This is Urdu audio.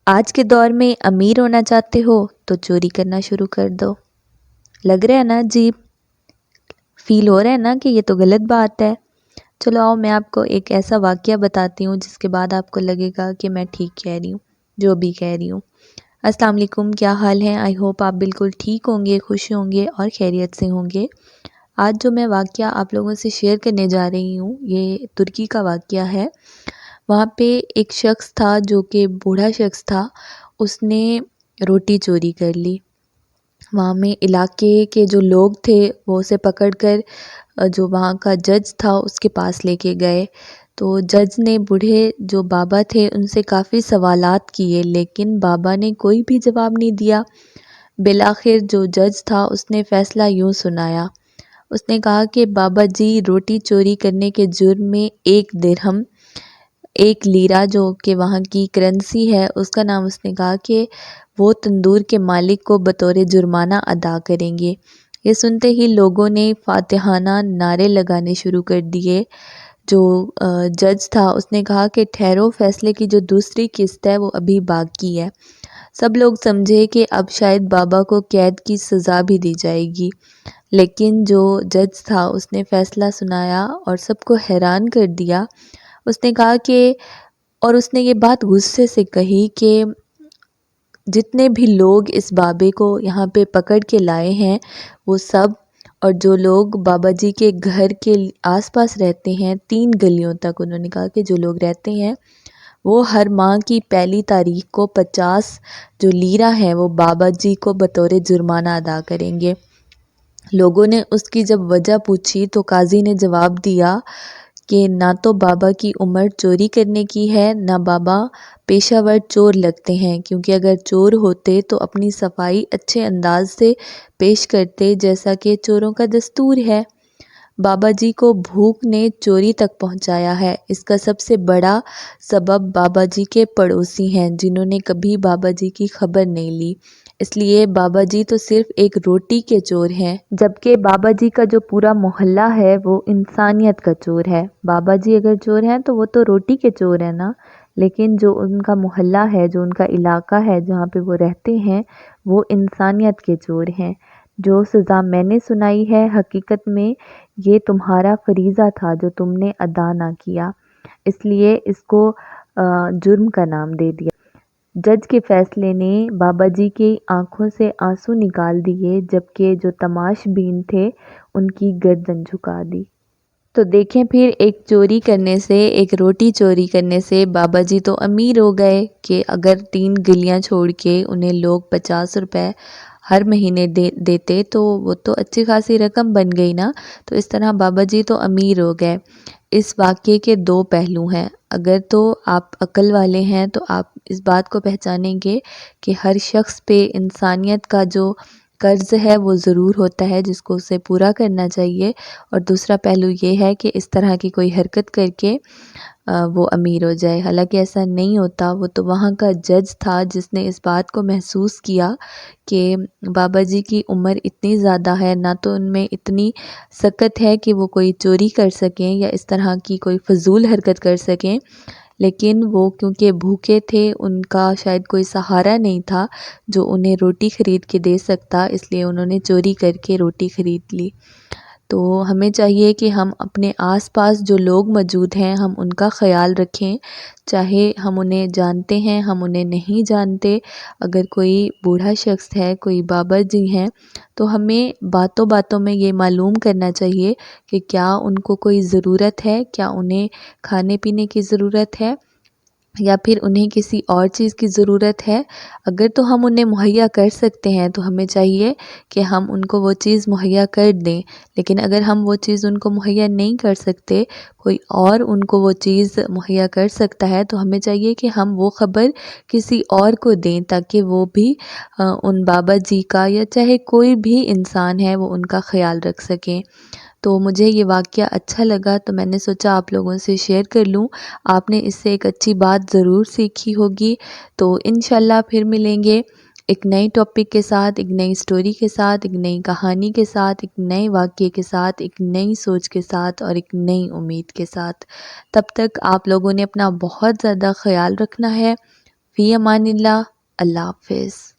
آج کے دور میں امیر ہونا چاہتے ہو تو چوری کرنا شروع کر دو۔ لگ رہا ہے نا عجیب؟ فیل ہو رہا ہے نا کہ یہ تو غلط بات ہے؟ چلو آؤ میں آپ کو ایک ایسا واقعہ بتاتی ہوں جس کے بعد آپ کو لگے گا کہ میں ٹھیک کہہ رہی ہوں جو بھی کہہ رہی ہوں۔ السلام علیکم، کیا حال ہے؟ آئی ہوپ آپ بالکل ٹھیک ہوں گے، خوش ہوں گے اور خیریت سے ہوں گے۔ آج جو میں واقعہ آپ لوگوں سے شیئر کرنے جا رہی ہوں یہ ترکی کا واقعہ ہے۔ وہاں پہ ایک شخص تھا جو کہ بوڑھا شخص تھا، اس نے روٹی چوری کر لی۔ وہاں میں علاقے کے جو لوگ تھے وہ اسے پکڑ کر جو وہاں کا جج تھا اس کے پاس لے کے گئے، تو جج نے بوڑھے جو بابا تھے ان سے کافی سوالات کیے لیکن بابا نے کوئی بھی جواب نہیں دیا۔ بالآخر جو جج تھا اس نے فیصلہ یوں سنایا۔ اس نے کہا کہ بابا جی روٹی چوری کرنے کے جرم میں 1 درہم، 1 لیرہ جو کہ وہاں کی کرنسی ہے، اس کا نام اس نے کہا کہ وہ تندور کے مالک کو بطور جرمانہ ادا کریں گے۔ یہ سنتے ہی لوگوں نے فاتحانہ نعرے لگانے شروع کر دیے۔ جو جج تھا اس نے کہا کہ ٹھہرو، فیصلے کی جو دوسری قسط ہے وہ ابھی باقی ہے۔ سب لوگ سمجھے کہ اب شاید بابا کو قید کی سزا بھی دی جائے گی، لیکن جو جج تھا اس نے فیصلہ سنایا اور سب کو حیران کر دیا۔ اس نے کہا کہ اور اس نے یہ بات غصے سے کہی کہ جتنے بھی لوگ اس بابے کو یہاں پہ پکڑ کے لائے ہیں وہ سب، اور جو لوگ بابا جی کے گھر کے آس پاس رہتے ہیں 3 گلیوں تک، انہوں نے کہا کہ جو لوگ رہتے ہیں وہ ہر ماہ کی پہلی تاریخ کو 50 جو لیرہ ہیں وہ بابا جی کو بطور جرمانہ ادا کریں گے۔ لوگوں نے اس کی جب وجہ پوچھی تو قاضی نے جواب دیا کہ نہ تو بابا کی عمر چوری کرنے کی ہے، نہ بابا پیشہ ور چور لگتے ہیں، کیونکہ اگر چور ہوتے تو اپنی صفائی اچھے انداز سے پیش کرتے جیسا کہ چوروں کا دستور ہے۔ بابا جی کو بھوک نے چوری تک پہنچایا ہے۔ اس کا سب سے بڑا سبب بابا جی کے پڑوسی ہیں جنہوں نے کبھی بابا جی کی خبر نہیں لی، اس لیے بابا جی تو صرف ایک روٹی کے چور ہیں، جبکہ بابا جی کا جو پورا محلہ ہے وہ انسانیت کا چور ہے۔ بابا جی اگر چور ہیں تو وہ تو روٹی کے چور ہیں نا، لیکن جو ان کا محلہ ہے، جو ان کا علاقہ ہے جہاں پہ وہ رہتے ہیں، وہ انسانیت کے چور ہیں۔ جو سزا میں نے سنائی ہے حقیقت میں یہ تمہارا فریضہ تھا جو تم نے ادا نہ کیا، اس لیے اس کو جرم کا نام دے دیا۔ جج کے فیصلے نے بابا جی کی آنکھوں سے آنسو نکال دیے، جبکہ جو تماش بین تھے ان کی گردن جھکا دی۔ تو دیکھیں پھر ایک چوری کرنے سے، ایک روٹی چوری کرنے سے بابا جی تو امیر ہو گئے کہ اگر 3 گلیاں چھوڑ کے انہیں لوگ 50 روپے ہر مہینے دیتے تو وہ تو اچھی خاصی رقم بن گئی نا۔ تو اس طرح بابا جی تو امیر ہو گئے۔ اس واقعے کے 2 پہلو ہیں۔ اگر تو آپ عقل والے ہیں تو آپ اس بات کو پہچانیں گے کہ ہر شخص پہ انسانیت کا جو قرض ہے وہ ضرور ہوتا ہے جس کو اسے پورا کرنا چاہیے، اور دوسرا پہلو یہ ہے کہ اس طرح کی کوئی حرکت کر کے وہ امیر ہو جائے، حالانکہ ایسا نہیں ہوتا۔ وہ تو وہاں کا جج تھا جس نے اس بات کو محسوس کیا کہ بابا جی کی عمر اتنی زیادہ ہے، نہ تو ان میں اتنی سکت ہے کہ وہ کوئی چوری کر سکیں یا اس طرح کی کوئی فضول حرکت کر سکیں، لیکن وہ کیونکہ بھوکے تھے، ان کا شاید کوئی سہارا نہیں تھا جو انہیں روٹی خرید کے دے سکتا، اس لیے انہوں نے چوری کر کے روٹی خرید لی۔ تو ہمیں چاہیے کہ ہم اپنے آس پاس جو لوگ موجود ہیں ہم ان کا خیال رکھیں، چاہے ہم انہیں جانتے ہیں ہم انہیں نہیں جانتے۔ اگر کوئی بوڑھا شخص ہے، کوئی بابا جی ہیں، تو ہمیں باتوں باتوں میں یہ معلوم کرنا چاہیے کہ کیا ان کو کوئی ضرورت ہے، کیا انہیں کھانے پینے کی ضرورت ہے یا پھر انہیں کسی اور چیز کی ضرورت ہے۔ اگر تو ہم انہیں مہیا کر سکتے ہیں تو ہمیں چاہیے کہ ہم ان کو وہ چیز مہیا کر دیں، لیکن اگر ہم وہ چیز ان کو مہیا نہیں کر سکتے، کوئی اور ان کو وہ چیز مہیا کر سکتا ہے، تو ہمیں چاہیے کہ ہم وہ خبر کسی اور کو دیں تاکہ وہ بھی ان بابا جی کا یا چاہے کوئی بھی انسان ہے وہ ان کا خیال رکھ سکیں۔ تو مجھے یہ واقعہ اچھا لگا تو میں نے سوچا آپ لوگوں سے شیئر کر لوں۔ آپ نے اس سے ایک اچھی بات ضرور سیکھی ہوگی۔ تو انشاءاللہ پھر ملیں گے ایک نئی ٹاپک کے ساتھ، ایک نئی سٹوری کے ساتھ، ایک نئی کہانی کے ساتھ، ایک نئے واقعے کے ساتھ، ایک نئی سوچ کے ساتھ اور ایک نئی امید کے ساتھ۔ تب تک آپ لوگوں نے اپنا بہت زیادہ خیال رکھنا ہے۔ فی امان اللہ، اللہ حافظ۔